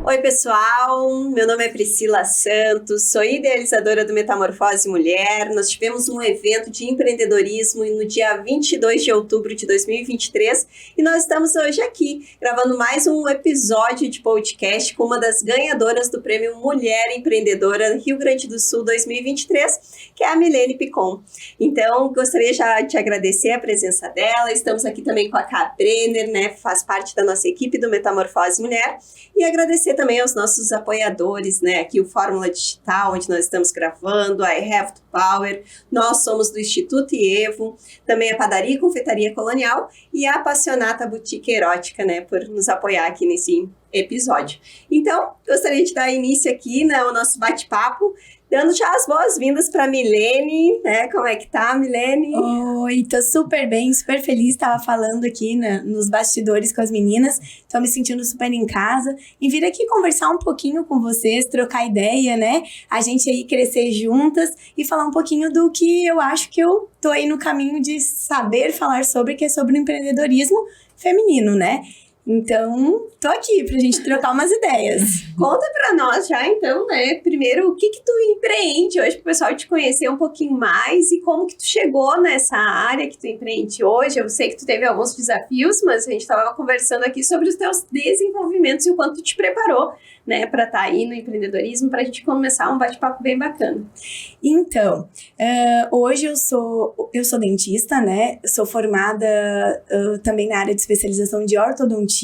Oi, pessoal! Meu nome é Priscila Santos, sou idealizadora do Metamorfose Mulher. Nós tivemos um evento de empreendedorismo no dia 22 de outubro de 2023 e nós estamos hoje aqui gravando mais um episódio de podcast com uma das ganhadoras do Prêmio Mulher Empreendedora Rio Grande do Sul 2023, que é a Milene Picon. Então, gostaria já de agradecer a presença dela. Estamos aqui também com a Ká Brenner, né? Faz parte da nossa equipe do Metamorfose Mulher. E agradecer também aos nossos apoiadores, né? Aqui o Fórmula Digital, onde nós estamos gravando, a I Have to Power, nós somos do Instituto Ievo, também a Padaria e Confeitaria Colonial e a Apassionata Boutique Erótica, né? Por nos apoiar aqui nesse episódio. Então, gostaria de dar início aqui, né, ao nosso bate-papo, dando já as boas-vindas para a Milene, né? Como é que tá, Milene? Oi, tô super bem, super feliz. Tava falando aqui nos bastidores com as meninas. Tô me sentindo super em casa. E vir aqui conversar um pouquinho com vocês, trocar ideia, né? A gente aí crescer juntas e falar um pouquinho do que eu acho que eu tô aí no caminho de saber falar sobre, que é sobre o empreendedorismo feminino, né? Então, tô aqui pra gente trocar umas ideias. Conta pra nós já, então, né? Primeiro, o que tu empreende hoje, pro pessoal te conhecer um pouquinho mais e como que tu chegou nessa área que tu empreende hoje. Eu sei que tu teve alguns desafios, mas a gente tava conversando aqui sobre os teus desenvolvimentos e o quanto tu te preparou, né, pra estar aí no empreendedorismo, pra gente começar um bate-papo bem bacana. Então, hoje eu sou dentista, né? Sou formada também na área de especialização de ortodontia,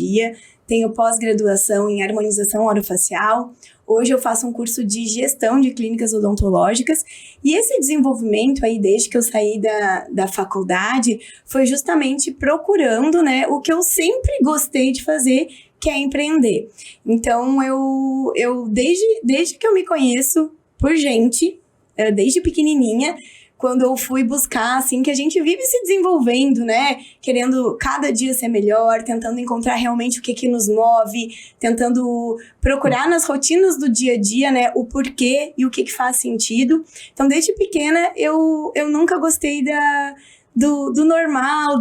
tenho pós-graduação em harmonização orofacial. Hoje eu faço um curso de gestão de clínicas odontológicas e esse desenvolvimento aí, desde que eu saí da faculdade, foi justamente procurando, né, o que eu sempre gostei de fazer, que é empreender. Então, eu desde que eu me conheço por gente, desde pequenininha, quando eu fui buscar, assim, que a gente vive se desenvolvendo, né? Querendo cada dia ser melhor, tentando encontrar realmente o que nos move, tentando procurar nas rotinas do dia a dia, né? O porquê e o que faz sentido. Então, desde pequena, eu nunca gostei do normal,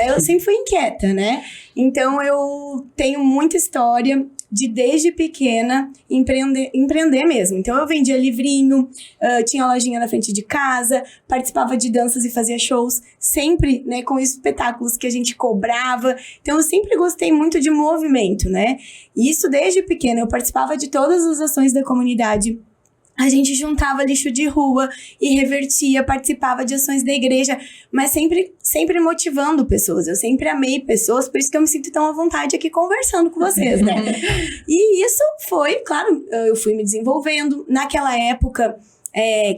eu sempre fui inquieta, né? Então, eu tenho muita história de desde pequena empreender mesmo. Então eu vendia livrinho, tinha lojinha na frente de casa, participava de danças e fazia shows, sempre, né, com espetáculos que a gente cobrava. Então eu sempre gostei muito de movimento, né? E isso desde pequena, eu participava de todas as ações da comunidade. A gente juntava lixo de rua e revertia, participava de ações da igreja, mas sempre motivando pessoas. Eu sempre amei pessoas, por isso que eu me sinto tão à vontade aqui conversando com vocês, né? E isso foi, claro, eu fui me desenvolvendo. Naquela época,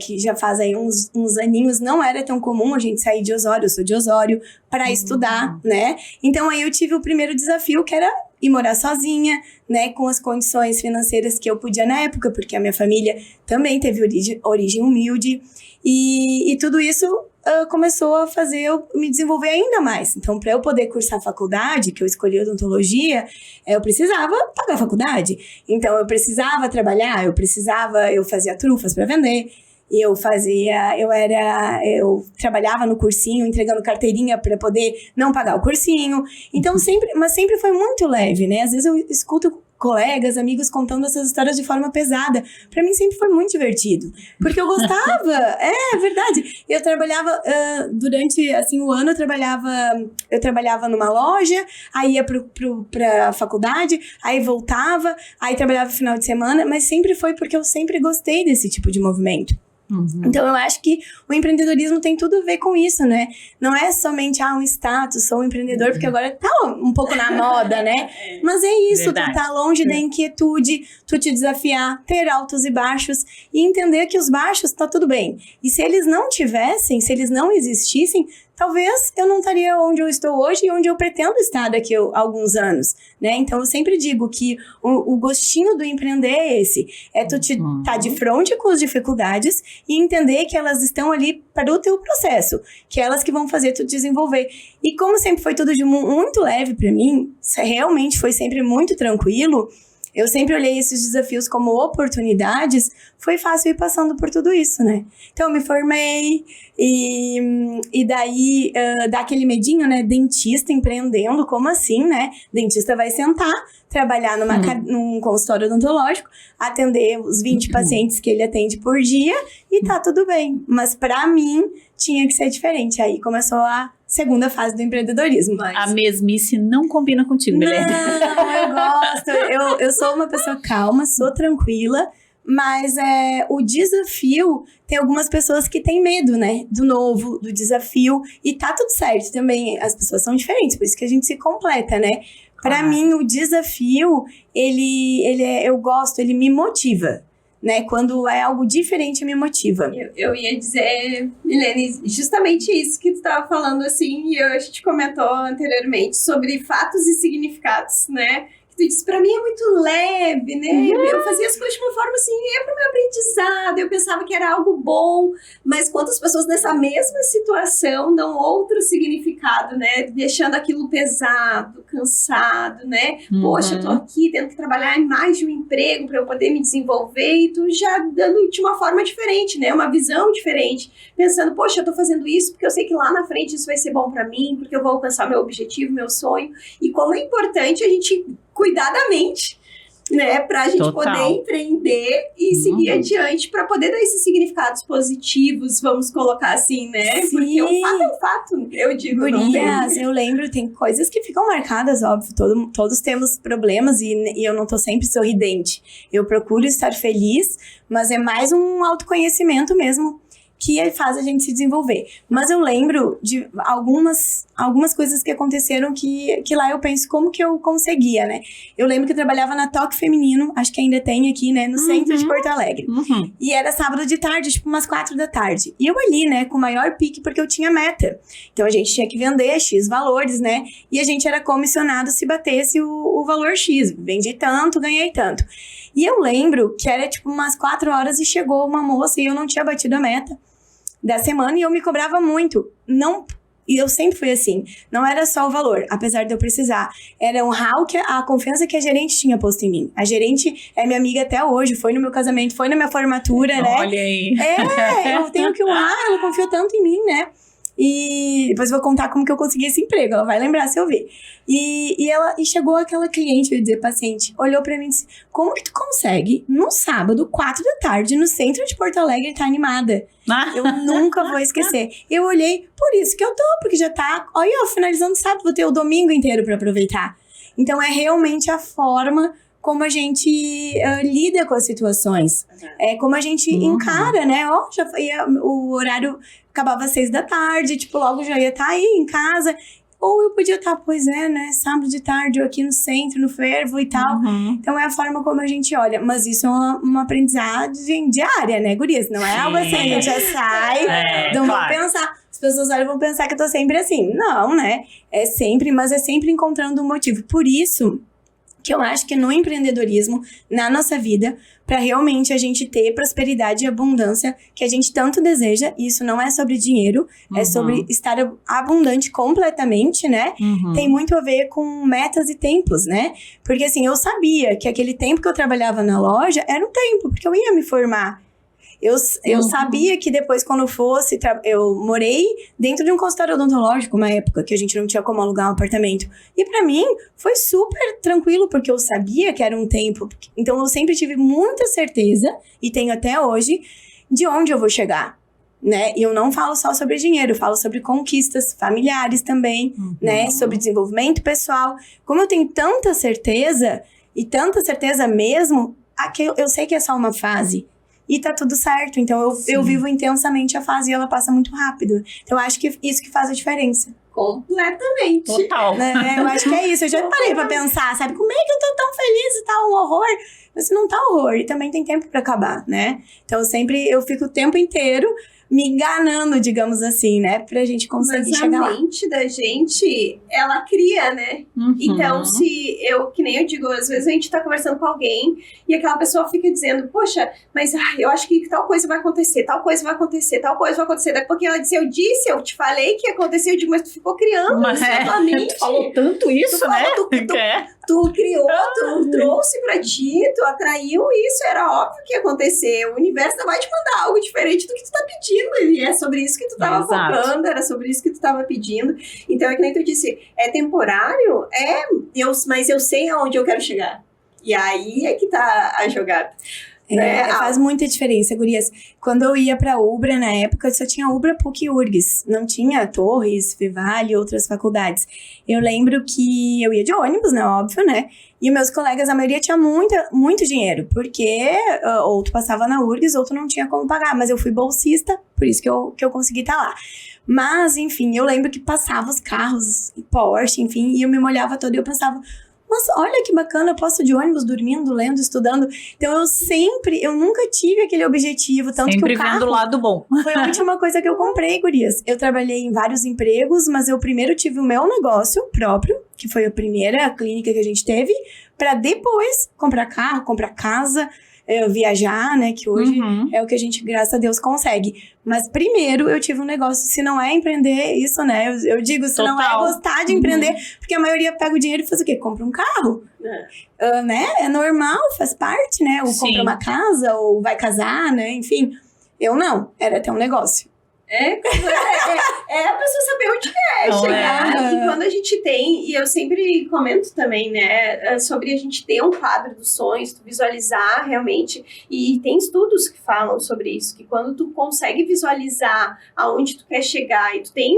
que já faz aí uns aninhos, não era tão comum a gente sair de Osório, eu sou de Osório, para estudar, né? Então aí eu tive o primeiro desafio, que era ir morar sozinha, né, com as condições financeiras que eu podia na época, porque a minha família também teve origem humilde, e tudo isso começou a fazer eu me desenvolver ainda mais. Então, para eu poder cursar a faculdade, que eu escolhi odontologia, eu precisava pagar a faculdade. Então, eu precisava trabalhar, eu fazia trufas para vender, eu trabalhava no cursinho, entregando carteirinha para poder não pagar o cursinho. Então, sempre foi muito leve, né? Às vezes eu escuto colegas, amigos contando essas histórias de forma pesada. Pra mim sempre foi muito divertido, porque eu gostava, é verdade. Eu trabalhava, durante, assim, o ano eu trabalhava numa loja, aí ia pra faculdade, aí voltava, aí trabalhava no final de semana, mas sempre foi porque eu sempre gostei desse tipo de movimento. Uhum. Então, eu acho que o empreendedorismo tem tudo a ver com isso, né? Não é somente, um status, sou um empreendedor, porque agora tá um pouco na moda, né? Mas é isso, verdade. Tu tá longe da inquietude, tu te desafiar, ter altos e baixos e entender que os baixos tá tudo bem. E se eles não não existissem, talvez eu não estaria onde eu estou hoje e onde eu pretendo estar daqui a alguns anos, né? Então, eu sempre digo que o gostinho do empreender é esse. É tu tá de frente com as dificuldades e entender que elas estão ali para o teu processo, que é elas que vão fazer tu desenvolver. E como sempre foi tudo de muito leve para mim, realmente foi sempre muito tranquilo, eu sempre olhei esses desafios como oportunidades, foi fácil ir passando por tudo isso, né? Então, eu me formei e daí dá aquele medinho, né? Dentista empreendendo, como assim, né? Dentista vai sentar, trabalhar num consultório odontológico, atender os 20 pacientes que ele atende por dia e tá tudo bem. Mas pra mim, tinha que ser diferente. Aí começou a segunda fase do empreendedorismo. A mesmice não combina contigo, Milene. Não, eu gosto. Eu sou uma pessoa calma, sou tranquila, mas o desafio, tem algumas pessoas que têm medo, né? Do novo, do desafio. E tá tudo certo também. As pessoas são diferentes, por isso que a gente se completa, né? Pra mim, o desafio, eu gosto, ele me motiva. Né? Quando é algo diferente, me motiva. Eu ia dizer, Milene, justamente isso que tu estava falando, assim, e a gente comentou anteriormente, sobre fatos e significados, né? Tu disse, pra mim é muito leve, né? Eu fazia as coisas de uma forma assim, pro meu aprendizado, eu pensava que era algo bom, mas quantas pessoas nessa mesma situação dão outro significado, né? Deixando aquilo pesado, cansado, né? Poxa, eu tô aqui tendo que trabalhar em mais de um emprego pra eu poder me desenvolver, e tu já dando de uma forma diferente, né? Uma visão diferente, pensando, poxa, eu tô fazendo isso porque eu sei que lá na frente isso vai ser bom pra mim, porque eu vou alcançar meu objetivo, meu sonho, e como é importante a gente cuidar da mente, né, pra gente poder empreender e seguir adiante, pra poder dar esses significados positivos, vamos colocar assim, né? Sim. Porque o fato é um fato, eu digo. Gurias, eu lembro, tem coisas que ficam marcadas, óbvio, todos temos problemas e eu não tô sempre sorridente. Eu procuro estar feliz, mas é mais um autoconhecimento mesmo, que faz a gente se desenvolver. Mas eu lembro de algumas coisas que aconteceram que lá eu penso como que eu conseguia, né? Eu lembro que eu trabalhava na Toque Feminino, acho que ainda tem aqui, né? No centro de Porto Alegre. E era sábado de tarde, tipo umas 4 da tarde. E eu ali, né, com o maior pique, porque eu tinha meta. Então a gente tinha que vender X valores, né? E a gente era comissionado se batesse o valor X. Vendi tanto, ganhei tanto. E eu lembro que era tipo umas 4 horas e chegou uma moça e eu não tinha batido a meta da semana e eu me cobrava muito. E eu sempre fui assim. Não era só o valor, apesar de eu precisar. Era honrar a confiança que a gerente tinha posto em mim. A gerente é minha amiga até hoje, foi no meu casamento, foi na minha formatura, né? Olha aí. Eu tenho que honrar, ela confiou tanto em mim, né? E depois eu vou contar como que eu consegui esse emprego, ela vai lembrar se eu ver. E chegou aquela cliente, eu ia dizer, paciente, olhou pra mim e disse, como que tu consegue, no sábado, 4 da tarde, no centro de Porto Alegre, tá animada? Eu nunca vou esquecer. Eu olhei, por isso que eu tô, porque já tá, olha, finalizando o sábado, vou ter o domingo inteiro pra aproveitar. Então, é realmente a forma como a gente lida com as situações. É como a gente encara, né? Já foi, o horário acabava às 6 da tarde, tipo, logo já ia estar aí em casa. Ou eu podia estar, pois é, né? Sábado de tarde, eu aqui no centro, no fervo e tal. Então, é a forma como a gente olha. Mas isso é uma aprendizagem diária, né, gurias? Não é algo assim, a gente já sai, não vão pensar. As pessoas olham e vão pensar que eu tô sempre assim. Não, né? É sempre, mas é sempre encontrando um motivo. Por isso que eu acho que no empreendedorismo, na nossa vida, para realmente a gente ter prosperidade e abundância que a gente tanto deseja, e isso não é sobre dinheiro, é sobre estar abundante completamente, né? Tem muito a ver com metas e tempos, né? Porque assim, eu sabia que aquele tempo que eu trabalhava na loja era um tempo, porque eu ia me formar. Eu sabia que depois, quando eu fosse... Eu morei dentro de um consultório odontológico, uma época que a gente não tinha como alugar um apartamento. E pra mim, foi super tranquilo, porque eu sabia que era um tempo. Então, eu sempre tive muita certeza, e tenho até hoje, de onde eu vou chegar, né? E eu não falo só sobre dinheiro, eu falo sobre conquistas familiares também, né? Sobre desenvolvimento pessoal. Como eu tenho tanta certeza, e tanta certeza mesmo, eu sei que é só uma fase. E tá tudo certo. Então, eu vivo intensamente a fase e ela passa muito rápido. Então, eu acho que isso que faz a diferença. Completamente. Total. Né? Eu acho que é isso. Eu já parei pra pensar, sabe? Como é que eu tô tão feliz e tá um horror? Mas se não tá horror, e também tem tempo pra acabar, né? Então, eu fico o tempo inteiro me enganando, digamos assim, né? Pra gente conseguir chegar lá. Mas a mente da gente, ela cria, né? Então, que nem eu digo, às vezes a gente tá conversando com alguém e aquela pessoa fica dizendo, poxa, mas eu acho que tal coisa vai acontecer, tal coisa vai acontecer, tal coisa vai acontecer. Daqui a pouquinho ela diz, eu te falei que ia acontecer, eu digo, mas tu ficou criando isso na tua mente. Tu falou tanto isso, né? tu criou, tu trouxe pra ti, tu atraiu isso, era óbvio que ia acontecer. O universo não vai te mandar algo diferente do que tu tá pedindo, e é sobre isso que tu tava focando, era sobre isso que tu tava pedindo. Então é que nem tu disse, é temporário? Mas eu sei aonde eu quero chegar. E aí é que tá a jogada. Faz muita diferença, gurias. Quando eu ia pra Ubra, na época, só tinha Ubra, PUC e URGS. Não tinha Torres, Fevale e outras faculdades. Eu lembro que eu ia de ônibus, né? Óbvio, né? E meus colegas, a maioria tinha muito dinheiro. Porque ou tu passava na URGS ou tu não tinha como pagar. Mas eu fui bolsista, por isso que eu consegui estar lá. Mas, enfim, eu lembro que passava os carros, Porsche, enfim, e eu me molhava toda e eu pensava... Nossa, olha que bacana, eu posso ir de ônibus dormindo, lendo, estudando. Então eu nunca tive aquele objetivo, tanto sempre que o carro... vendo o lado bom. Foi a última coisa que eu comprei, gurias. Eu trabalhei em vários empregos, mas eu primeiro tive o meu negócio próprio, que foi a primeira clínica que a gente teve, pra depois comprar carro, comprar casa, viajar, né, que hoje é o que a gente, graças a Deus, consegue. Mas primeiro eu tive um negócio, se não é empreender, isso, né, eu digo, se não é gostar de empreender, porque a maioria pega o dinheiro e faz o quê? Compra um carro, né, é normal, faz parte, né, ou compra uma casa, ou vai casar, né, enfim. Eu não, era ter um negócio. É a pessoa saber onde quer chegar. E quando a gente tem, e eu sempre comento também, né, sobre a gente ter um quadro dos sonhos, tu visualizar realmente, e tem estudos que falam sobre isso, que quando tu consegue visualizar aonde tu quer chegar e tu tem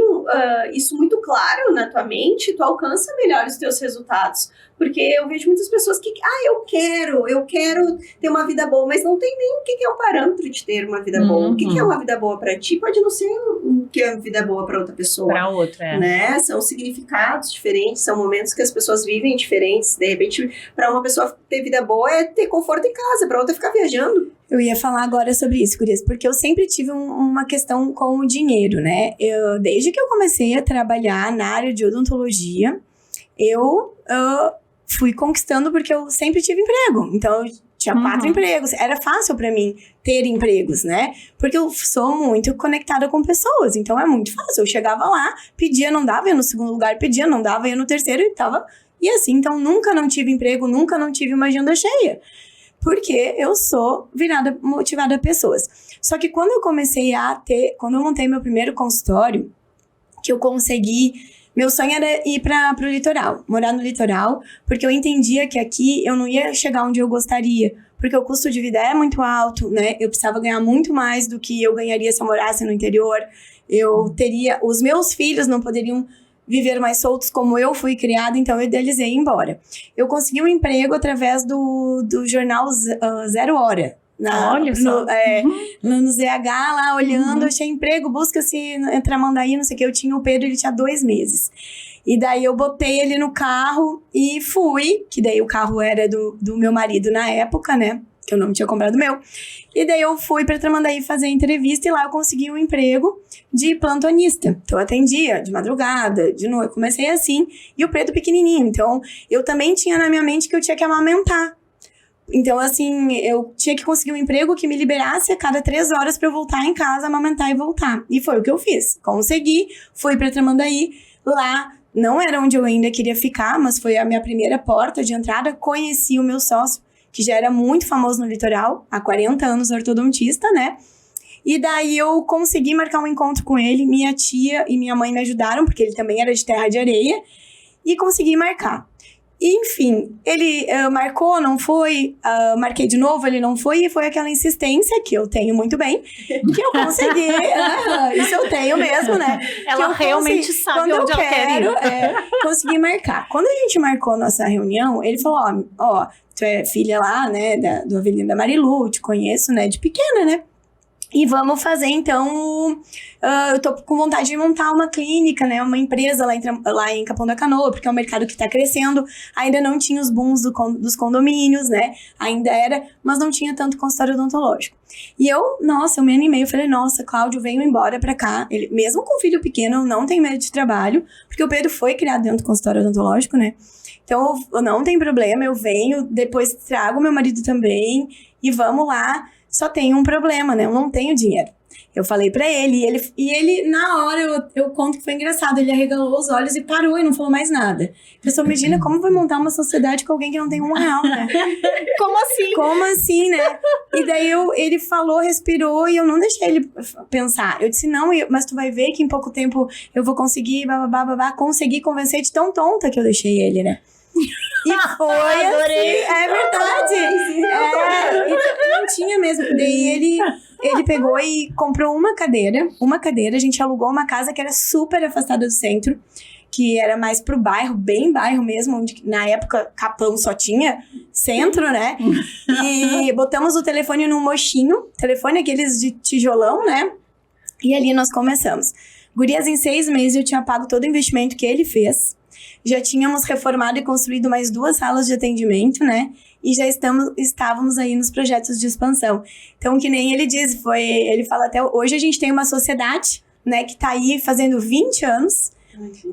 isso muito claro na tua mente, tu alcança melhor os teus resultados. Porque eu vejo muitas pessoas que, eu quero ter uma vida boa, mas não tem nem o que é o parâmetro de ter uma vida boa. O que é uma vida boa pra ti pode não ser o que é vida boa pra outra pessoa. Pra outra, né? São significados diferentes, são momentos que as pessoas vivem diferentes. De repente, pra uma pessoa ter vida boa é ter conforto em casa, pra outra ficar viajando. Eu ia falar agora sobre isso, gurias, porque eu sempre tive uma questão com o dinheiro, né? Desde que eu comecei a trabalhar na área de odontologia, eu fui conquistando porque eu sempre tive emprego. Então, eu tinha 4 empregos. Era fácil pra mim ter empregos, né? Porque eu sou muito conectada com pessoas. Então, é muito fácil. Eu chegava lá, pedia, não dava. Ia no segundo lugar, pedia, não dava. Ia no terceiro e tava... E assim, então, nunca não tive emprego, nunca não tive uma agenda cheia. Porque eu sou motivada a pessoas. Só que quando eu comecei quando eu montei meu primeiro consultório, que eu consegui... Meu sonho era ir pro litoral, morar no litoral, porque eu entendia que aqui eu não ia chegar onde eu gostaria, porque o custo de vida é muito alto, né? Eu precisava ganhar muito mais do que eu ganharia se eu morasse no interior. Os meus filhos não poderiam viver mais soltos como eu fui criada, então eu idealizei ir embora. Eu consegui um emprego através do jornal Zero Hora. Olha só. No ZH lá, olhando, achei emprego, busca-se em Tramandaí, não sei o que. Eu tinha o Pedro, ele tinha 2 meses. E daí eu botei ele no carro e fui, que daí o carro era do meu marido na época, né? Que eu não tinha comprado o meu. E daí eu fui pra Tramandaí fazer a entrevista e lá eu consegui um emprego de plantonista. Então eu atendia de madrugada, de noite, comecei assim. E o Pedro pequenininho, então eu também tinha na minha mente que eu tinha que amamentar. Então, assim, eu tinha que conseguir um emprego que me liberasse a cada 3 horas pra eu voltar em casa, amamentar e voltar. E foi o que eu fiz. Consegui, fui pra Tramandaí. Lá, não era onde eu ainda queria ficar, mas foi a minha primeira porta de entrada. Conheci o meu sócio, que já era muito famoso no litoral, há 40 anos, ortodontista, né? E daí eu consegui marcar um encontro com ele. Minha tia e minha mãe me ajudaram, porque ele também era de terra de areia. E consegui marcar. Enfim, ele marcou, não foi, marquei de novo, ele não foi, e foi aquela insistência que eu tenho muito bem, que eu consegui, isso eu tenho mesmo, né? Ela realmente sabe onde ela quer ir. Consegui marcar. Quando a gente marcou nossa reunião, ele falou, ó, tu é filha lá, né, do Avenida Marilu, te conheço, né, de pequena, né? E vamos fazer, então, eu tô com vontade de montar uma clínica, né, uma empresa lá em Capão da Canoa, porque é um mercado que tá crescendo, ainda não tinha os booms dos condomínios, né, ainda era, mas não tinha tanto consultório odontológico. E eu me animei, eu falei, nossa, Cláudio, venho embora pra cá, ele, mesmo com filho pequeno, não tem medo de trabalho, porque o Pedro foi criado dentro do consultório odontológico, né, então, não tem problema, eu venho, depois trago meu marido também, e vamos lá. Só tem um problema, né? Eu não tenho dinheiro. Eu falei pra ele, e ele na hora, eu conto que foi engraçado, ele arregalou os olhos e parou e não falou mais nada. A pessoa imagina como vai montar uma sociedade com alguém que não tem R$1, né? Como assim? Como assim, né? E daí ele falou, respirou e eu não deixei ele pensar. Eu disse, não, mas tu vai ver que em pouco tempo eu vou conseguir, conseguir convencer de tão tonta que eu deixei ele, né? E foi Adorei. assim, é verdade. Não tinha mesmo. Daí ele pegou e comprou uma cadeira, a gente alugou uma casa que era super afastada do centro, que era mais pro bairro, bem bairro mesmo, onde na época Capão só tinha centro, né? E botamos o telefone num mochinho, telefone aqueles de tijolão, né? E ali nós começamos. Gurias, em 6 meses eu tinha pago todo o investimento que ele fez. Já tínhamos reformado e construído mais 2 salas de atendimento, né? E já estávamos aí nos projetos de expansão. Então, que nem ele diz, ele fala até hoje a gente tem uma sociedade, né, que tá aí fazendo 20 anos.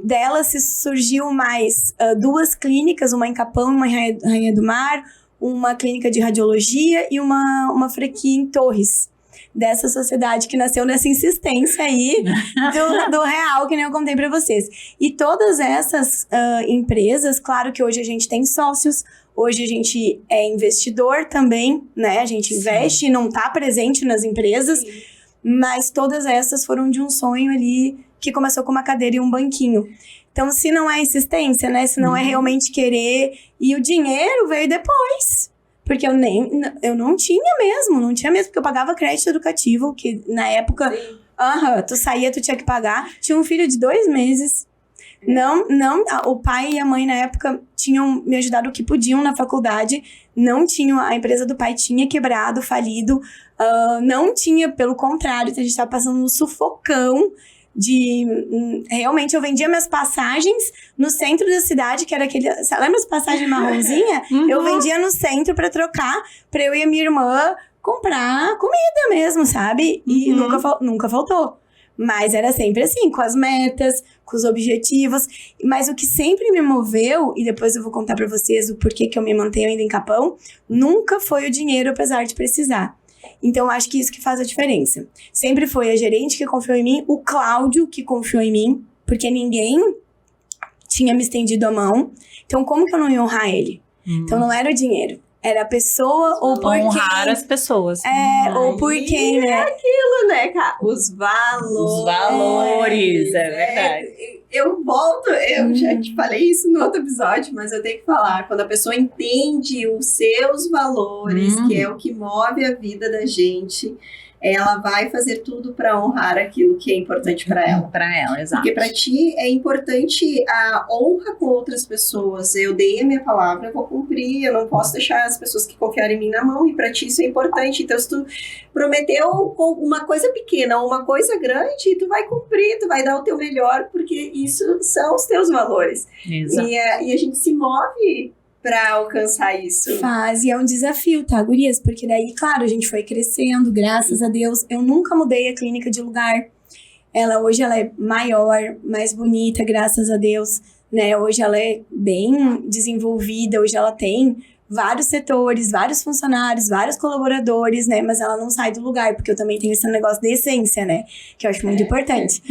Dela se surgiu mais 2 clínicas, uma em Capão e uma em Rainha do Mar, uma clínica de radiologia e uma franquia em Torres. Dessa sociedade que nasceu nessa insistência aí do real, que nem eu contei pra vocês. E todas essas empresas, claro que hoje a gente tem sócios, hoje a gente é investidor também, né? A gente investe e não tá presente nas empresas, mas todas essas foram de um sonho ali que começou com uma cadeira e um banquinho. Então, se não é insistência, né? Se não é realmente querer, e o dinheiro veio depois. Porque eu não tinha mesmo, porque eu pagava crédito educativo, que na época, tu saía, tu tinha que pagar. Tinha um filho de 2 meses. O pai e a mãe na época tinham me ajudado o que podiam na faculdade. Não tinham, a empresa do pai tinha quebrado, falido. Não tinha, pelo contrário, a gente estava passando um sufocão. Realmente eu vendia minhas passagens no centro da cidade, que era aquele, lembra as passagens marronzinha? Eu vendia no centro pra trocar, pra eu e a minha irmã comprar comida mesmo, sabe? E nunca faltou. Mas era sempre assim, com as metas, com os objetivos. Mas o que sempre me moveu, e depois eu vou contar pra vocês o porquê que eu me mantenho ainda em Capão, nunca foi o dinheiro, apesar de precisar. Então, eu acho que isso que faz a diferença. Sempre foi a gerente que confiou em mim, o Cláudio que confiou em mim, porque ninguém tinha me estendido a mão. Então, como que eu não ia honrar ele? Então, não era o dinheiro. Era a pessoa ou por honrar quem. as pessoas. Ou por quem, né? É aquilo, né, cara? Os valores. É verdade. Eu já te falei isso no outro episódio, mas eu tenho que falar. Quando a pessoa entende os seus valores, que é o que move a vida da gente, ela vai fazer tudo para honrar aquilo que é importante para ela. Para ela, exato. Porque para ti é importante a honra com outras pessoas. Eu dei a minha palavra, eu vou cumprir, eu não posso deixar as pessoas que confiarem em mim na mão, e para ti isso é importante. Então, se tu prometeu uma coisa pequena ou uma coisa grande, tu vai cumprir, tu vai dar o teu melhor, porque isso são os teus valores. Exato. E a gente se move pra alcançar isso. E é um desafio, tá, gurias? Porque daí, claro, a gente foi crescendo, graças a Deus. Eu nunca mudei a clínica de lugar. Hoje ela é maior, mais bonita, graças a Deus, né? Hoje ela é bem desenvolvida, hoje ela tem vários setores, vários funcionários, vários colaboradores, né? Mas ela não sai do lugar, porque eu também tenho esse negócio de essência, né? Que eu acho muito importante.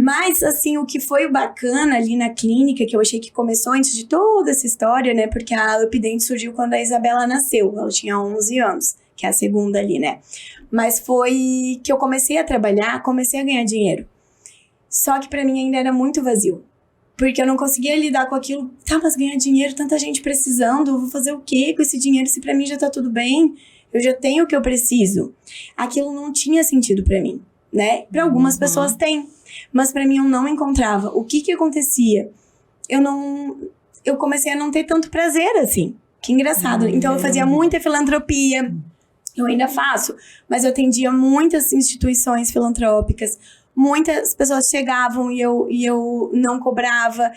Mas, assim, o que foi bacana ali na clínica, que eu achei que começou antes de toda essa história, né? Porque a Update surgiu quando a Isabela nasceu. Ela tinha 11 anos, que é a segunda ali, né? Mas foi que eu comecei a trabalhar, comecei a ganhar dinheiro. Só que pra mim ainda era muito vazio. Porque eu não conseguia lidar com aquilo. Tá, mas ganhar dinheiro, tanta gente precisando. Eu vou fazer o quê com esse dinheiro se pra mim já tá tudo bem? Eu já tenho o que eu preciso. Aquilo não tinha sentido pra mim, né? Pra algumas pessoas tem. Mas pra mim eu não encontrava. O que acontecia? Eu comecei a não ter tanto prazer, assim. Que engraçado. Então eu fazia muita filantropia. Eu ainda faço. Mas eu atendia muitas instituições filantrópicas. Muitas pessoas chegavam e eu não cobrava.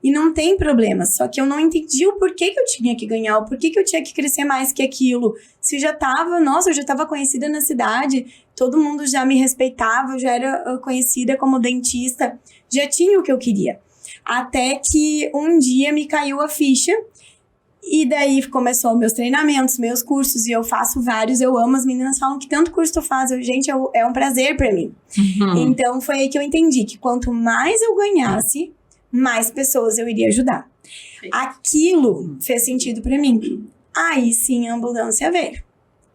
E não tem problema. Só que eu não entendi o porquê que eu tinha que ganhar. O porquê que eu tinha que crescer mais que aquilo. Se eu já tava conhecida na cidade. Todo mundo já me respeitava. Eu já era conhecida como dentista. Já tinha o que eu queria. Até que um dia me caiu a ficha. E daí começou meus treinamentos, meus cursos, e eu faço vários, eu amo. As meninas falam que tanto curso tu faz, gente, é um prazer pra mim. Então foi aí que eu entendi que quanto mais eu ganhasse, mais pessoas eu iria ajudar. Aquilo fez sentido pra mim. Aí sim a ambulância veio.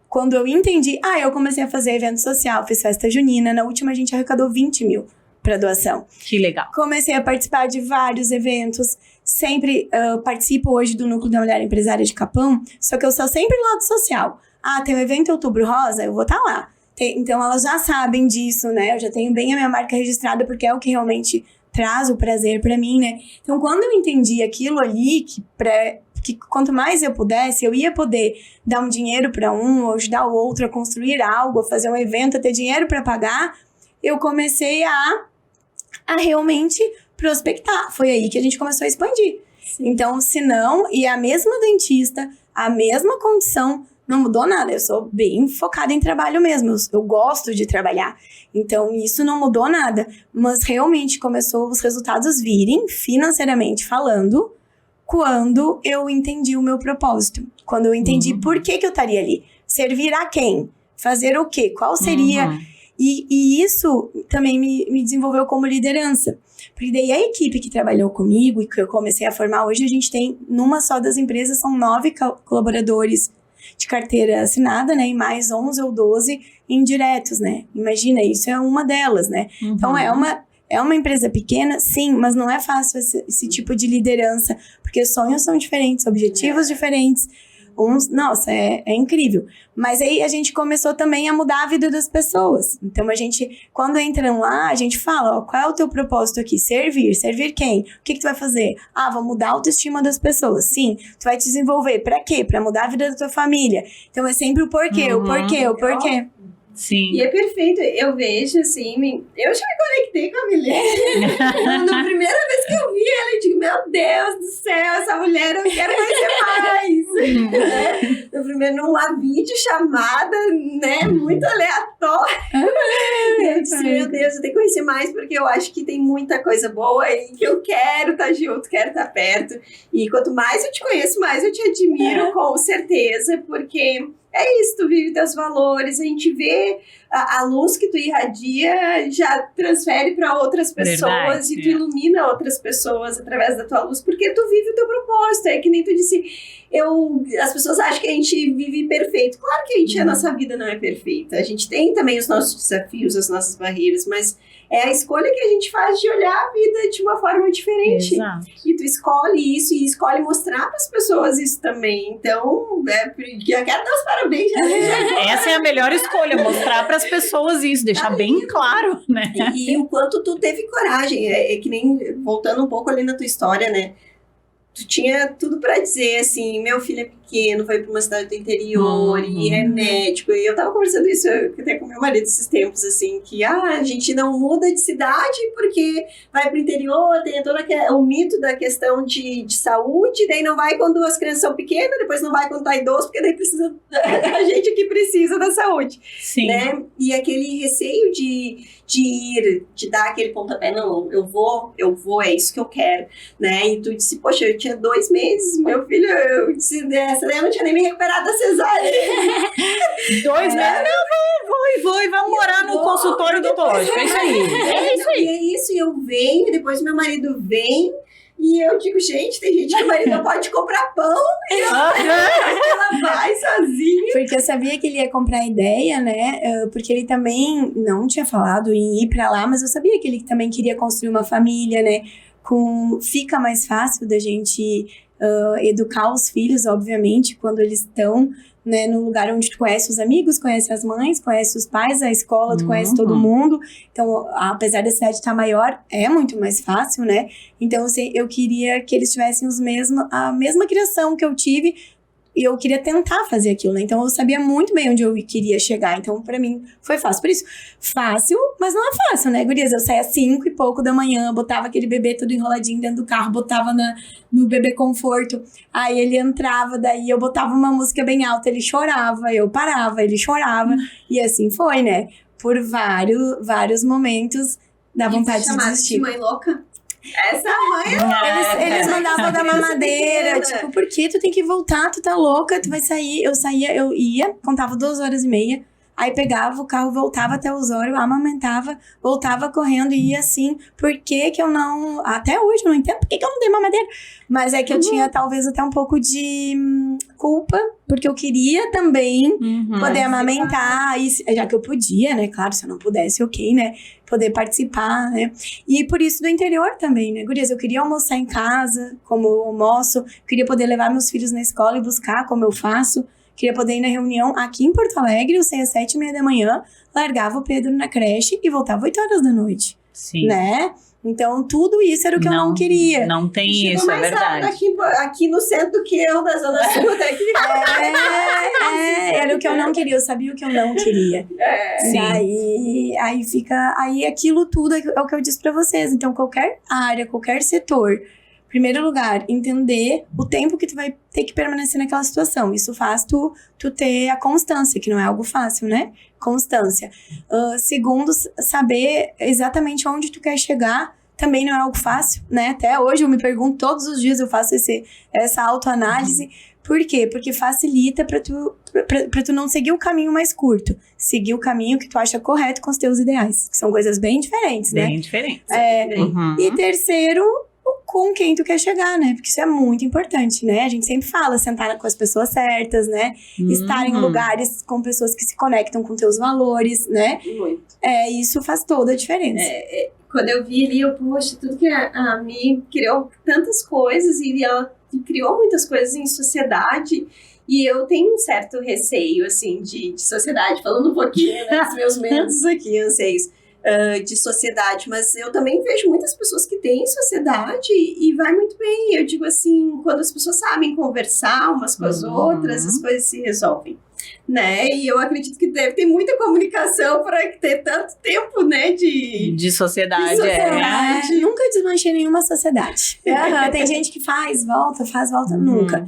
Quando eu entendi, eu comecei a fazer evento social, fiz festa junina, na última a gente arrecadou 20 mil pra doação. Que legal. Comecei a participar de vários eventos, sempre participo hoje do Núcleo da Mulher Empresária de Capão, só que eu sou sempre lado social. Tem um evento em Outubro Rosa, eu vou estar lá. Então elas já sabem disso, né? Eu já tenho bem a minha marca registrada, porque é o que realmente traz o prazer pra mim, né? Então quando eu entendi aquilo ali, que quanto mais eu pudesse, eu ia poder dar um dinheiro pra um, ou ajudar o outro a construir algo, a fazer um evento, a ter dinheiro pra pagar, eu comecei a realmente prospectar. Foi aí que a gente começou a expandir. Sim. Então, se não, e a mesma dentista, a mesma condição, não mudou nada. Eu sou bem focada em trabalho mesmo. Eu gosto de trabalhar. Então, isso não mudou nada. Mas realmente começou os resultados virem, financeiramente falando, quando eu entendi o meu propósito. Quando eu entendi por que eu estaria ali. Servir a quem? Fazer o quê? Qual seria... E isso também me desenvolveu como liderança. Porque daí a equipe que trabalhou comigo e que eu comecei a formar, hoje a gente tem, numa só das empresas, são 9 colaboradores de carteira assinada, né? E mais 11 ou 12 indiretos, né? Imagina, isso é uma delas, né? Então é uma empresa pequena, sim, mas não é fácil esse tipo de liderança, porque sonhos são diferentes, objetivos diferentes. Nossa, é incrível. Mas aí a gente começou também a mudar a vida das pessoas. Então a gente, quando entram lá, a gente fala, qual é o teu propósito aqui? Servir. Servir quem? O que tu vai fazer? Vou mudar a autoestima das pessoas. Sim. Tu vai te desenvolver. Pra quê? Pra mudar a vida da tua família. Então é sempre o porquê, o porquê. Sim. E é perfeito, eu vejo assim, eu já me conectei com a Milene. Na primeira vez que eu vi ela, eu digo, meu Deus do céu, essa mulher eu quero conhecer mais. Né? Numa videochamada, né, muito aleatória. Eu disse, meu Deus, eu tenho que conhecer mais, porque eu acho que tem muita coisa boa aí, que eu quero estar junto, quero estar perto. E quanto mais eu te conheço, mais eu te admiro, com certeza, porque... É isso, tu vive teus valores, a gente vê a luz que tu irradia, já transfere para outras pessoas. Verdade, e tu ilumina outras pessoas através da tua luz, porque tu vive o teu propósito. É que nem tu disse, as pessoas acham que a gente vive perfeito. Claro que a nossa vida não é perfeita. A gente tem também os nossos desafios, as nossas barreiras, mas é a escolha que a gente faz de olhar a vida de uma forma diferente. Exato. E tu escolhe isso e escolhe mostrar para as pessoas isso também. Então, eu quero dar os parabéns. Essa é a melhor escolha, mostrar para as pessoas isso, deixar bem claro, né? E o quanto tu teve coragem. É que nem, voltando um pouco ali na tua história, né? Tu tinha tudo pra dizer, assim, meu filho é pequeno, foi pra uma cidade do interior e é médico. E eu tava conversando isso até com meu marido esses tempos, assim, que a gente não muda de cidade porque vai pro interior, tem todo o mito da questão de saúde, daí não vai quando as crianças são pequenas, depois não vai quando tá idoso, porque daí precisa, a gente aqui precisa da saúde. Sim. Né? E aquele receio de dar aquele pontapé, não, eu vou, é isso que eu quero, né? E tu disse, poxa, eu tinha 2 meses, meu filho, eu disse, essa daí eu não tinha nem me recuperado da cesárea. 2 meses? Não, vamos morar no consultório odontológico, é isso aí. E é isso, e eu venho, depois meu marido vem, e eu digo, gente, tem gente que o marido não pode comprar pão, e ela vai sozinha. Porque eu sabia que ele ia comprar ideia, né? Porque ele também não tinha falado em ir pra lá, mas eu sabia que ele também queria construir uma família, né? Fica mais fácil da gente educar os filhos, obviamente, quando eles estão, né, no lugar onde tu conhece os amigos, conhece as mães, conhece os pais, a escola, tu conhece todo mundo. Então, apesar da cidade estar maior, é muito mais fácil, né? Então, assim, eu queria que eles tivessem a mesma criação que eu tive, e eu queria tentar fazer aquilo, né? Então, eu sabia muito bem onde eu queria chegar. Então, pra mim, foi fácil. Por isso, fácil, mas não é fácil, né, gurias? Eu saía às 5 e pouco da manhã, botava aquele bebê todo enroladinho dentro do carro, botava no bebê conforto. Aí, ele entrava, daí eu botava uma música bem alta, ele chorava, eu parava, ele chorava. E assim foi, né? Por vários momentos, dá vontade de desistir. De mãe louca? Essa mãe Eles mandavam dar mamadeira, tipo, por que tu tem que voltar? Tu tá louca? Tu vai sair. Eu ia, contava 2h30. Aí pegava o carro, voltava até o Osório, amamentava, voltava correndo e ia assim. Por que que eu não... Até hoje eu não entendo por que que eu não dei mamadeira. Mas é que eu tinha talvez até um pouco de culpa, porque eu queria também poder amamentar. E, já que eu podia, né? Claro, se eu não pudesse, ok, né? Poder participar, né? E por isso do interior também, né, gurias? Eu queria almoçar em casa, como eu almoço. Queria poder levar meus filhos na escola e buscar, como eu faço. Queria poder ir na reunião aqui em Porto Alegre, eu saía às 7h30 da manhã, largava o Pedro na creche e voltava 8h da noite. Sim. Né? Então, tudo isso era o que eu não queria. Não tem isso, é verdade. Aqui no centro do que eu, da Zona Sul, até aqui. Era o que eu não queria, eu sabia o que eu não queria. Sim. Aí fica... Aí aquilo tudo é o que eu disse pra vocês. Então, qualquer área, qualquer setor... Primeiro lugar, entender o tempo que tu vai ter que permanecer naquela situação. Isso faz tu ter a constância, que não é algo fácil, né? Constância. Segundo, saber exatamente onde tu quer chegar. Também não é algo fácil, né? Até hoje eu me pergunto, todos os dias eu faço essa autoanálise. Por quê? Porque facilita pra tu não seguir o caminho mais curto. Seguir o caminho que tu acha correto com os teus ideais. Que são coisas bem diferentes, né? Bem diferentes. E terceiro... com quem tu quer chegar, né? Porque isso é muito importante, né? A gente sempre fala, sentar com as pessoas certas, né? Estar em lugares com pessoas que se conectam com teus valores, né? Muito. Isso faz toda a diferença. Quando eu vi ali, poxa, tudo que a Mi criou tantas coisas e ela criou muitas coisas em sociedade. E eu tenho um certo receio, assim, de sociedade, falando um pouquinho, né, dos meus medos aqui, anseios. De sociedade, mas eu também vejo muitas pessoas que têm sociedade e vai muito bem. Eu digo assim, quando as pessoas sabem conversar umas com as outras, as coisas se resolvem, né? E eu acredito que deve ter muita comunicação para ter tanto tempo, né, de sociedade. Nunca desmanchei nenhuma sociedade. Tem gente que faz volta, nunca.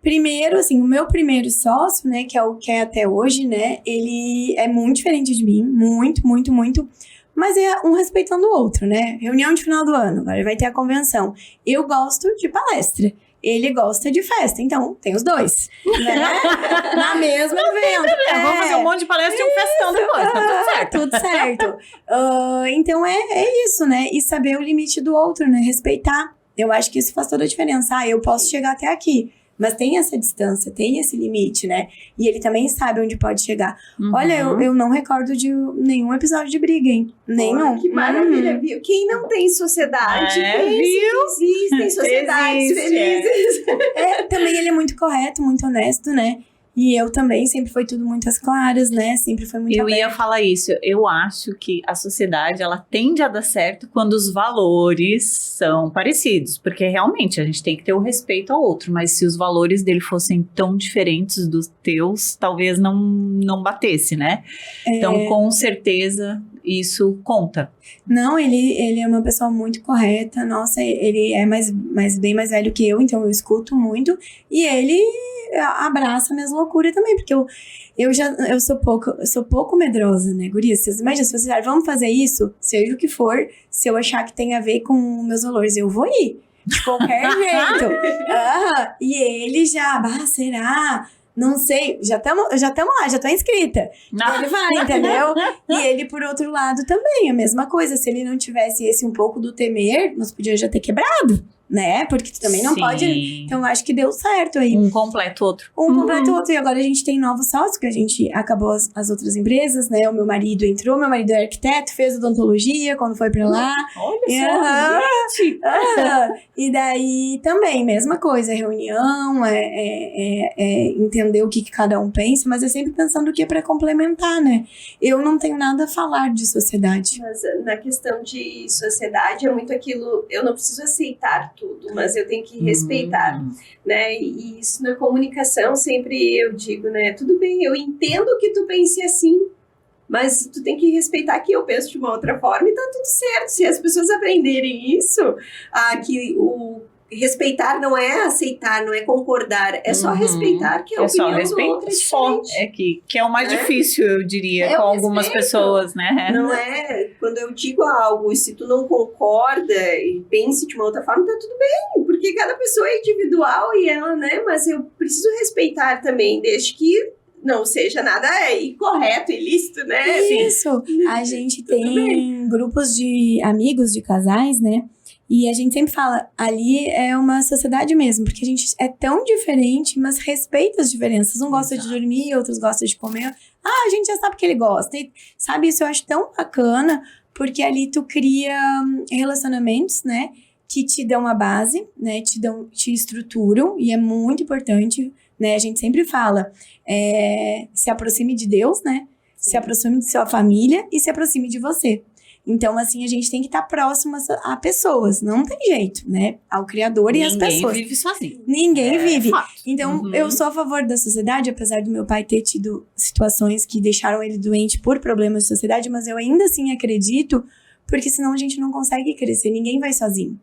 Primeiro, assim, o meu primeiro sócio, né, que é o que é até hoje, né, ele é muito diferente de mim, muito, muito, muito, mas é um respeitando o outro, né? Reunião de final do ano, agora vai ter a convenção. Eu gosto de palestra, ele gosta de festa, então tem os dois, né? Na mesma evento. Vamos fazer um monte de palestra e um festão depois, tá tudo certo. Tudo certo. Então é isso, né? E saber o limite do outro, né? Respeitar. Eu acho que isso faz toda a diferença. Eu posso chegar até aqui. Mas tem essa distância, tem esse limite, né? E ele também sabe onde pode chegar. Olha, eu não recordo de nenhum episódio de briga, hein? Nenhum. Que maravilha, viu? Quem não tem sociedade, existem sociedades felizes. Também ele é muito correto, muito honesto, né? E eu também, sempre foi tudo muito às claras, né? Sempre foi muito aberto. Eu ia falar isso. Eu acho que a sociedade, ela tende a dar certo quando os valores são parecidos. Porque realmente a gente tem que ter o respeito ao outro. Mas se os valores dele fossem tão diferentes dos teus, talvez não batesse, né? Então, com certeza, isso conta. Não, ele é uma pessoa muito correta. Nossa, ele é bem mais velho que eu, então eu escuto muito. E ele abraça minhas loucuras também, porque eu sou pouco medrosa, né, guria? Vocês imaginam, se vocês disserem, vamos fazer isso, seja o que for, se eu achar que tem a ver com meus valores, eu vou ir, de qualquer jeito. E ele já, será? Não sei, já estamos lá, já tô inscrita. Ele vai, entendeu? E ele, por outro lado, também, a mesma coisa. Se ele não tivesse esse um pouco do temer, nós podíamos já ter quebrado, né? Porque tu também não pode... Então, eu acho que deu certo aí. Um completa o outro. Completa o outro. E agora a gente tem novos sócios, que a gente acabou as outras empresas, né? O meu marido entrou, meu marido é arquiteto, fez odontologia quando foi pra lá. Olha só, gente! E daí também, mesma coisa, reunião, entender o que cada um pensa, mas é sempre pensando o que é pra complementar, né? Eu não tenho nada a falar de sociedade. Mas na questão de sociedade é muito aquilo, eu não preciso aceitar tudo, mas eu tenho que respeitar, né? E isso na comunicação sempre eu digo, né? Tudo bem, eu entendo que tu pense assim, mas tu tem que respeitar que eu penso de uma outra forma e tá tudo certo. Se as pessoas aprenderem isso, que respeitar não é aceitar, não é concordar, é só respeitar que a opinião do outro é diferente. Que é o mais difícil, eu diria, com algumas pessoas, né? Não é, quando eu digo algo, e se tu não concorda e pense de uma outra forma, tá tudo bem, porque cada pessoa é individual e ela, né, mas eu preciso respeitar também, desde que não seja nada incorreto, ilícito, né? Isso, a gente tem grupos de amigos, de casais, né? E a gente sempre fala, ali é uma sociedade mesmo, porque a gente é tão diferente, mas respeita as diferenças. Um gosta de dormir, outros gostam de comer. Ah, a gente já sabe que ele gosta. E, sabe, isso eu acho tão bacana, porque ali tu cria relacionamentos, né? Que te dão uma base, né? Te estruturam, e é muito importante, né? A gente sempre fala, se aproxime de Deus, né? Se aproxime de sua família e se aproxime de você. Então, assim, a gente tem que estar próximo a pessoas. Não tem jeito, né? Ao Criador e às pessoas. Ninguém vive sozinho. Ninguém vive. Fato. Então, eu sou a favor da sociedade, apesar do meu pai ter tido situações que deixaram ele doente por problemas de sociedade, mas eu ainda assim acredito, porque senão a gente não consegue crescer. Ninguém vai sozinho.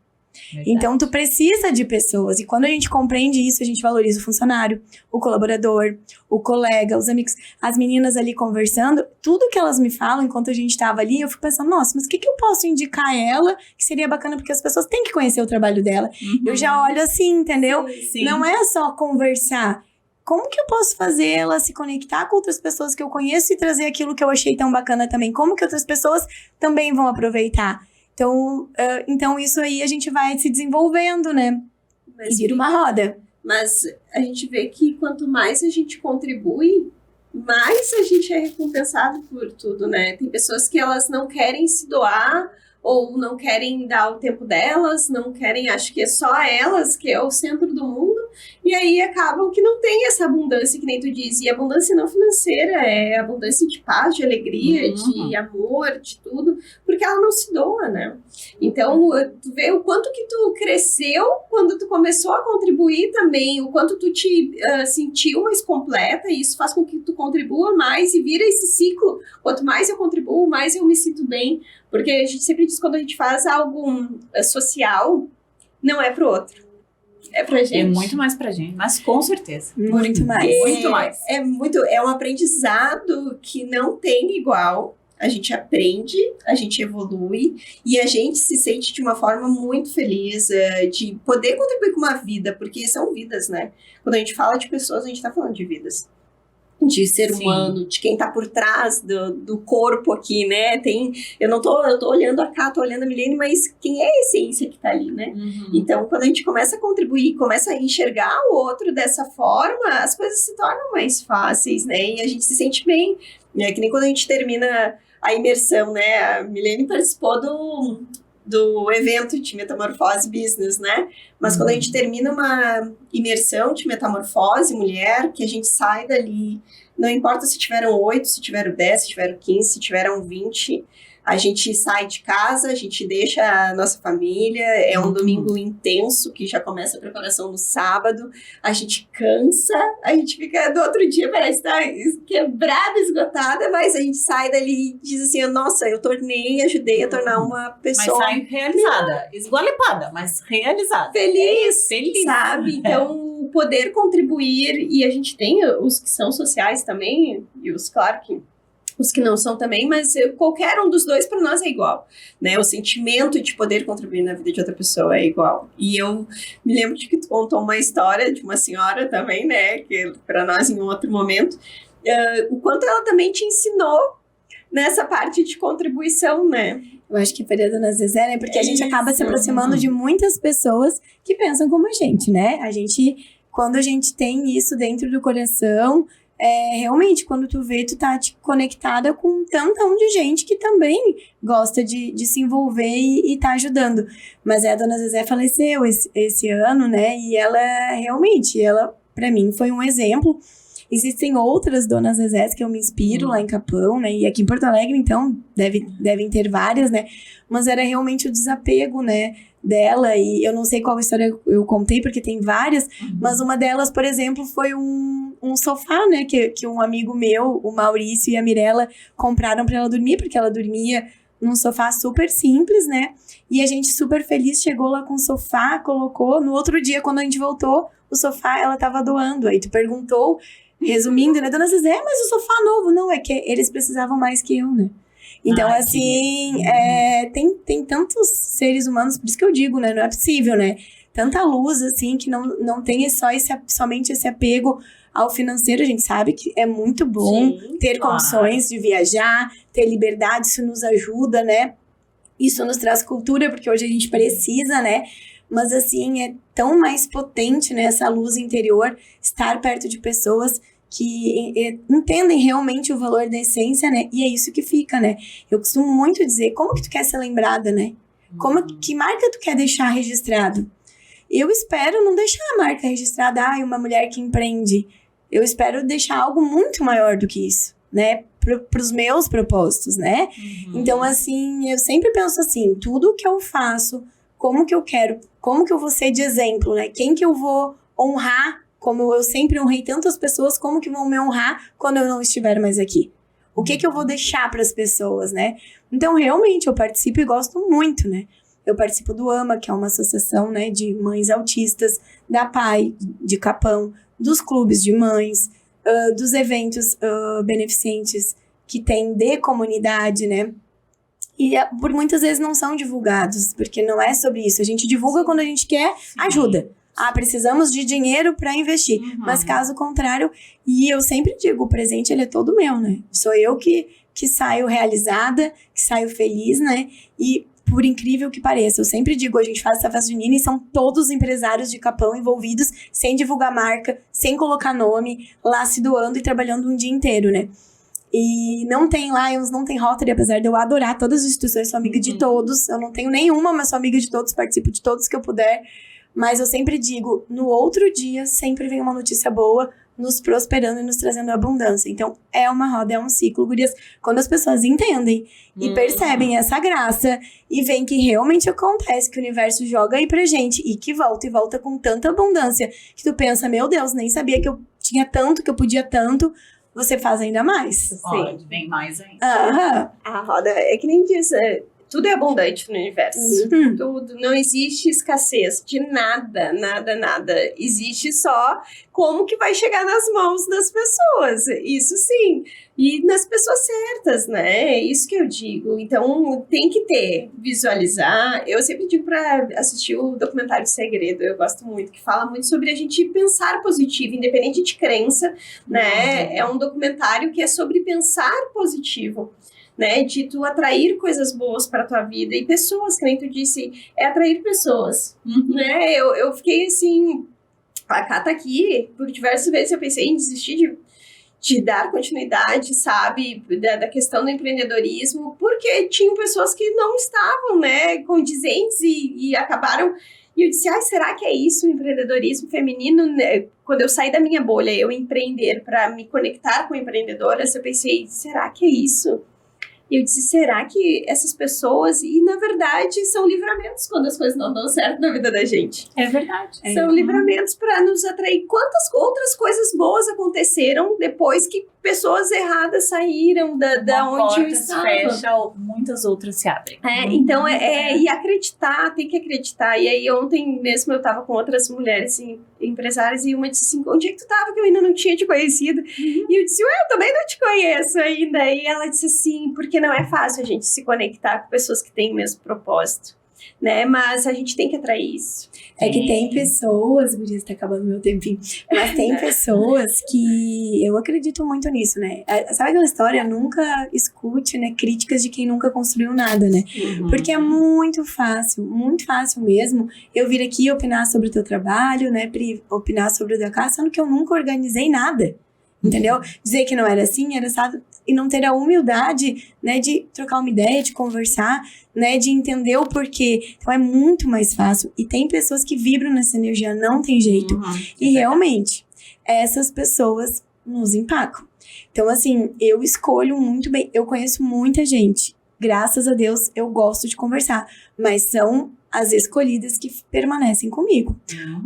Verdade. Então, tu precisa de pessoas. E quando a gente compreende isso, a gente valoriza o funcionário, o colaborador, o colega, os amigos. As meninas ali conversando, tudo que elas me falam enquanto a gente tava ali, eu fico pensando, nossa, mas o que eu posso indicar a ela que seria bacana? Porque as pessoas têm que conhecer o trabalho dela. Eu já olho assim, entendeu? Sim. Não é só conversar. Como que eu posso fazer ela se conectar com outras pessoas que eu conheço e trazer aquilo que eu achei tão bacana também? Como que outras pessoas também vão aproveitar? Então isso aí a gente vai se desenvolvendo, né? Mas e vira uma roda. Mas a gente vê que quanto mais a gente contribui, mais a gente é recompensado por tudo, né? Tem pessoas que elas não querem se doar ou não querem dar o tempo delas, não querem, acho que é só elas que é o centro do mundo, e aí acabam que não tem essa abundância que nem tu diz, e abundância não financeira, é abundância de paz, de alegria, de amor, de tudo, porque ela não se doa, né? Então, tu vê o quanto que tu cresceu quando tu começou a contribuir também, o quanto tu te sentiu mais completa, e isso faz com que tu contribua mais e vira esse ciclo. Quanto mais eu contribuo, mais eu me sinto bem, porque a gente sempre diz que quando a gente faz algo social, não é pro outro, é pra gente. É muito mais pra gente, mas com certeza. Muito mais. Muito mais. É um aprendizado que não tem igual. A gente aprende, a gente evolui e a gente se sente de uma forma muito feliz de poder contribuir com uma vida, porque são vidas, né? Quando a gente fala de pessoas, a gente tá falando de vidas. De ser humano, de quem tá por trás do corpo aqui, né? Eu tô olhando a Cá, tô olhando a Milene, mas quem é a essência que tá ali, né? Então, quando a gente começa a contribuir, começa a enxergar o outro dessa forma, as coisas se tornam mais fáceis, né? E a gente se sente bem. É que nem quando a gente termina a imersão, né? A Milene participou do evento de Metamorfose Business, né? Mas quando a gente termina uma imersão de Metamorfose Mulher, que a gente sai dali, não importa se tiveram 8, se tiveram 10, se tiveram 15, se tiveram 20, a gente sai de casa, a gente deixa a nossa família, é um domingo intenso, que já começa a preparação no sábado, a gente cansa, a gente fica do outro dia, parece estar quebrada, esgotada, mas a gente sai dali e diz assim, nossa, eu ajudei a tornar uma pessoa... Mas sai realizada, esgualepada, mas realizada. Feliz, feliz. Sabe? Então, poder contribuir, e a gente tem os que são sociais também, e claro que os que não são também, mas qualquer um dos dois para nós é igual, né? O sentimento de poder contribuir na vida de outra pessoa é igual. E eu me lembro de que tu contou uma história de uma senhora também, né? Que para nós em um outro momento, o quanto ela também te ensinou nessa parte de contribuição, né? Eu acho que foi a Dona Zezé, né? Porque a gente acaba se aproximando de muitas pessoas que pensam como a gente, né? Quando a gente tem isso dentro do coração... realmente, quando tu vê, tu tá conectada com um tantão de gente que também gosta de se envolver e tá ajudando. Mas a Dona Zezé faleceu esse ano, né? E ela, realmente, pra mim, foi um exemplo. Existem outras Donas Zezés que eu me inspiro lá em Capão, né? E aqui em Porto Alegre, então, devem ter várias, né? Mas era realmente o desapego, né? Dela, e eu não sei qual história eu contei, porque tem várias, mas uma delas, por exemplo, foi um sofá, né, que um amigo meu, o Maurício e a Mirella, compraram pra ela dormir, porque ela dormia num sofá super simples, né? E a gente super feliz chegou lá com o sofá, colocou. No outro dia, quando a gente voltou, o sofá ela tava doando. Aí tu perguntou, resumindo, né? Dona Zezé, mas o sofá novo. Não, é que eles precisavam mais que eu, né? Então, assim, tem tantos seres humanos, por isso que eu digo, né? Não é possível, né? Tanta luz, assim, que não tem somente esse apego ao financeiro. A gente sabe que é muito bom ter condições de viajar, ter liberdade, isso nos ajuda, né? Isso nos traz cultura, porque hoje a gente precisa, né? Mas, assim, é tão mais potente, né? Essa luz interior, estar perto de pessoas que entendem realmente o valor da essência, né? E é isso que fica, né? Eu costumo muito dizer, como que tu quer ser lembrada, né? Que marca tu quer deixar registrado? Eu espero não deixar a marca registrada, uma mulher que empreende. Eu espero deixar algo muito maior do que isso, né? Para os meus propósitos, né? Então, assim, eu sempre penso assim, tudo que eu faço, como que eu quero, como que eu vou ser de exemplo, né? Quem que eu vou honrar, como eu sempre honrei tantas pessoas, como que vão me honrar quando eu não estiver mais aqui? O que eu vou deixar para as pessoas, né? Então, realmente, eu participo e gosto muito, né? Eu participo do AMA, que é uma associação, né, de mães autistas, da PAI, de Capão, dos clubes de mães, dos eventos beneficentes que tem de comunidade, né? E por muitas vezes não são divulgados, porque não é sobre isso. A gente divulga quando a gente quer ajuda. Precisamos de dinheiro para investir. Mas caso contrário, e eu sempre digo, o presente ele é todo meu, né? Sou eu que saio realizada, que saio feliz, né? E por incrível que pareça, eu sempre digo, a gente faz essa festa junina e são todos empresários de Capão envolvidos, sem divulgar marca, sem colocar nome, lá se doando e trabalhando um dia inteiro, né? E não tem Lions, não tem Rotary, apesar de eu adorar todas as instituições, sou amiga de todos, eu não tenho nenhuma, mas sou amiga de todos, participo de todos que eu puder, mas eu sempre digo, no outro dia sempre vem uma notícia boa, nos prosperando e nos trazendo abundância. Então, é uma roda, é um ciclo, gurias. Quando as pessoas entendem e percebem essa graça e veem que realmente acontece, que o universo joga aí pra gente e que volta e volta com tanta abundância, que tu pensa, meu Deus, nem sabia que eu tinha tanto, que eu podia tanto, você faz ainda mais. Pode, bem mais ainda. A roda, é que nem diz, tudo é abundante no universo. Tudo. Não existe escassez de nada, nada, nada. Existe só como que vai chegar nas mãos das pessoas. Isso sim. E nas pessoas certas, né? É isso que eu digo. Então, tem que visualizar. Eu sempre digo para assistir o documentário Segredo. Eu gosto muito, que fala muito sobre a gente pensar positivo, independente de crença, né? É um documentário que é sobre pensar positivo. Né, de tu atrair coisas boas para tua vida e pessoas, que nem tu disse, é atrair pessoas, né, eu fiquei assim, a Cá tá aqui, por diversas vezes eu pensei em desistir de dar continuidade, sabe, da questão do empreendedorismo, porque tinham pessoas que não estavam, né, condizentes e acabaram, e eu disse, será que é isso, o empreendedorismo feminino, né? Quando eu saí da minha bolha, eu empreender para me conectar com empreendedoras, eu pensei, será que é isso? E eu disse, será que essas pessoas... E, na verdade, são livramentos quando as coisas não dão certo na vida da gente. É verdade. São livramentos para nos atrair. Quantas outras coisas boas aconteceram depois que pessoas erradas saíram da onde eu estava? Fecha, muitas outras se abrem. Então, e acreditar, tem que acreditar. E aí, ontem mesmo, eu estava com outras mulheres assim, empresárias e uma disse assim, onde é que tu estava que eu ainda não tinha te conhecido? E eu disse, eu também não te conheço ainda. E ela disse assim, porque não é fácil a gente se conectar com pessoas que têm o mesmo propósito, né? Mas a gente tem que atrair isso. É que tem pessoas, gurias, tá acabando meu tempinho, mas tem pessoas que eu acredito muito nisso, né? Sabe aquela história? Nunca escute, né, críticas de quem nunca construiu nada, né? Porque é muito fácil mesmo eu vir aqui opinar sobre o teu trabalho, né, opinar sobre o da casa, sendo que eu nunca organizei nada. Entendeu? Dizer que não era assim, era assado, e não ter a humildade, né, de trocar uma ideia, de conversar, né, de entender o porquê. Então é muito mais fácil. E tem pessoas que vibram nessa energia, não tem jeito. E realmente, essas pessoas nos empacam. Então, assim, eu escolho muito bem. Eu conheço muita gente. Graças a Deus, eu gosto de conversar. Mas são as escolhidas que permanecem comigo.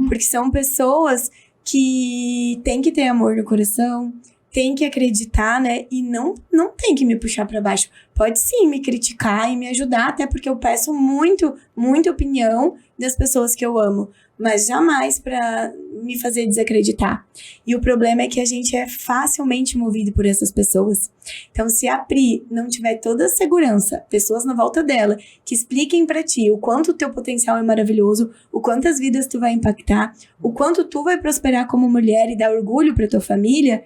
Porque são pessoas que tem que ter amor no coração, tem que acreditar, né? E não tem que me puxar pra baixo. Pode sim me criticar e me ajudar, até porque eu peço muita opinião das pessoas que eu amo, mas jamais pra me fazer desacreditar. E o problema é que a gente é facilmente movido por essas pessoas. Então, se a Pri não tiver toda a segurança, pessoas na volta dela, que expliquem pra ti o quanto o teu potencial é maravilhoso, o quantas vidas tu vai impactar, o quanto tu vai prosperar como mulher e dar orgulho pra tua família,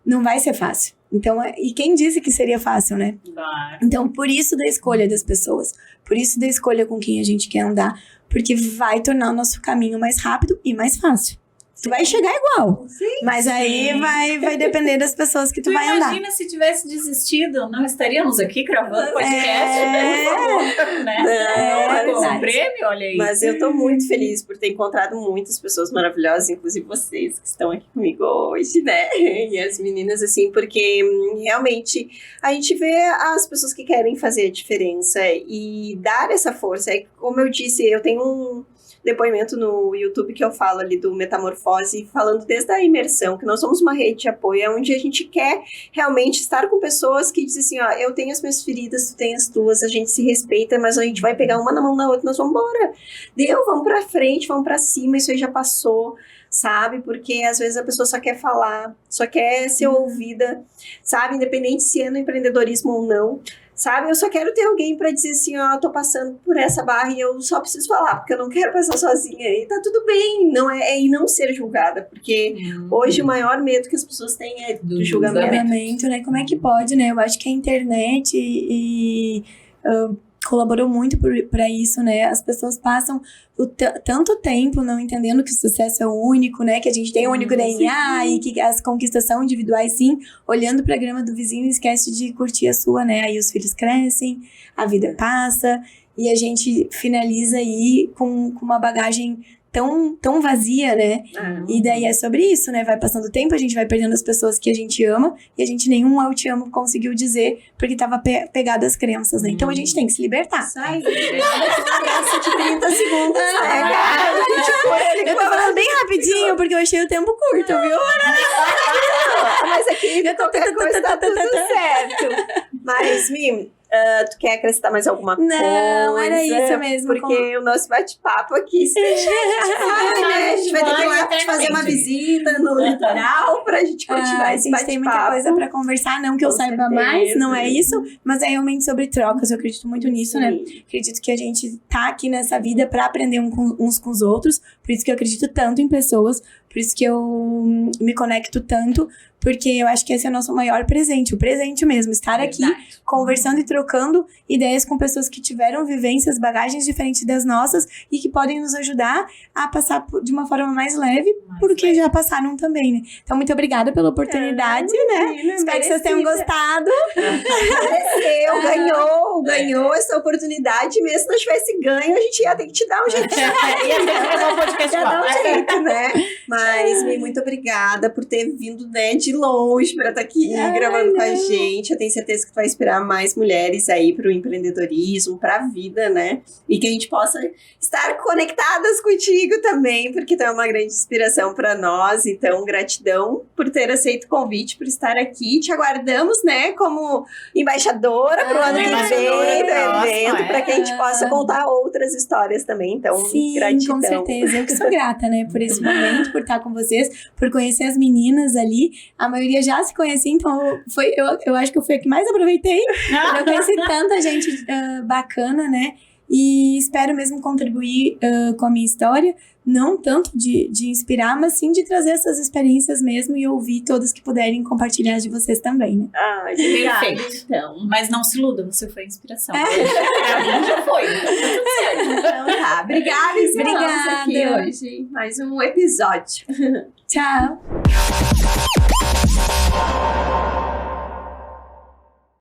não vai ser fácil. Então, e quem disse que seria fácil, né? Claro. Então, por isso da escolha das pessoas. Por isso da escolha com quem a gente quer andar. Porque vai tornar o nosso caminho mais rápido e mais fácil. Tu vai chegar igual. Sim, mas aí vai depender das pessoas que tu vai andar. Imagina se tivesse desistido, não estaríamos aqui gravando podcast, por favor, né? Com prêmio, olha aí. Mas eu tô muito feliz por ter encontrado muitas pessoas maravilhosas, inclusive vocês que estão aqui comigo hoje, né? E as meninas, assim, porque realmente a gente vê as pessoas que querem fazer a diferença e dar essa força. É, como eu disse, eu tenho um depoimento no YouTube que eu falo ali do Metamorfose, falando desde a imersão, que nós somos uma rede de apoio, é onde a gente quer realmente estar com pessoas que dizem assim, ó, eu tenho as minhas feridas, tu tem as tuas, a gente se respeita, mas a gente vai pegar uma na mão da outra, nós vamos embora. Vamos pra frente, vamos pra cima, isso aí já passou, sabe? Porque às vezes a pessoa só quer falar, só quer ser ouvida, sabe? Independente se é no empreendedorismo ou não. Sabe, eu só quero ter alguém pra dizer assim, ó, tô passando por essa barra e eu só preciso falar, porque eu não quero passar sozinha. E tá tudo bem, e não ser julgada, porque hoje o maior medo que as pessoas têm é do julgamento. Né? Como é que pode, né? Eu acho que a internet colaborou muito para isso, né? As pessoas passam tanto tempo não entendendo que o sucesso é único, né? Que a gente tem um único DNA e que as conquistas são individuais, sim. Olhando pra grama do vizinho, esquece de curtir a sua, né? Aí os filhos crescem, a vida passa e a gente finaliza aí com uma bagagem tão vazia, né? E daí é sobre isso, né? Vai passando o tempo, a gente vai perdendo as pessoas que a gente ama e a gente nenhum eu te amo conseguiu dizer porque tava pegado às crenças, né? Então a gente tem que se libertar. Sai, uma graça de 30 segundos, né? Eu tô falando bem rapidinho porque eu achei o tempo curto, viu? Mas aqui qualquer coisa tá tudo certo. Mas, Mim, tu quer acrescentar mais alguma coisa? Não, era isso mesmo. Porque o nosso bate-papo aqui, a gente vai ter que ir lá te fazer uma visita no litoral pra gente continuar esse bate-papo. A gente tem muita coisa pra conversar, não que eu saiba mais, não é isso, mas é realmente sobre trocas, eu acredito muito nisso, né? Acredito que a gente tá aqui nessa vida pra aprender uns com os outros, por isso que eu acredito tanto em pessoas, por isso que eu me conecto tanto, porque eu acho que esse é o nosso maior presente, o presente mesmo, estar aqui conversando e trocando ideias com pessoas que tiveram vivências, bagagens diferentes das nossas e que podem nos ajudar a passar de uma forma mais leve, porque já passaram também, né? Então, muito obrigada pela oportunidade, né? Espero que vocês tenham gostado. Ganhou essa oportunidade, mesmo se não tivesse ganho, a gente ia ter que te dar um jeito. Ia ter que gravar um podcast dar um jeito, né? Mas, muito obrigada por ter vindo, né, de longe pra estar aqui gravando com a gente. Eu tenho certeza que tu vai inspirar mais mulheres aí pro empreendedorismo, pra vida, né? E que a gente possa estar conectadas contigo também, porque tu é uma grande inspiração pra nós. Então, gratidão por ter aceito o convite, por estar aqui. Te aguardamos, né, como embaixadora pro ano que vem do evento, pra que a gente possa contar outras histórias também. Então, gratidão. Com certeza. Eu que sou grata, né, por esse momento, por estar com vocês, por conhecer as meninas ali. A maioria já se conhecia, então eu acho que eu fui a que mais aproveitei. Eu conheci tanta gente bacana, né? E espero mesmo contribuir com a minha história. Não tanto de inspirar, mas sim de trazer essas experiências mesmo e ouvir todas que puderem compartilhar de vocês também, né? Perfeito. Então. Mas não se iluda, você foi a inspiração. Já foi. Então tá. Obrigada aqui hoje. Mais um episódio. Tchau.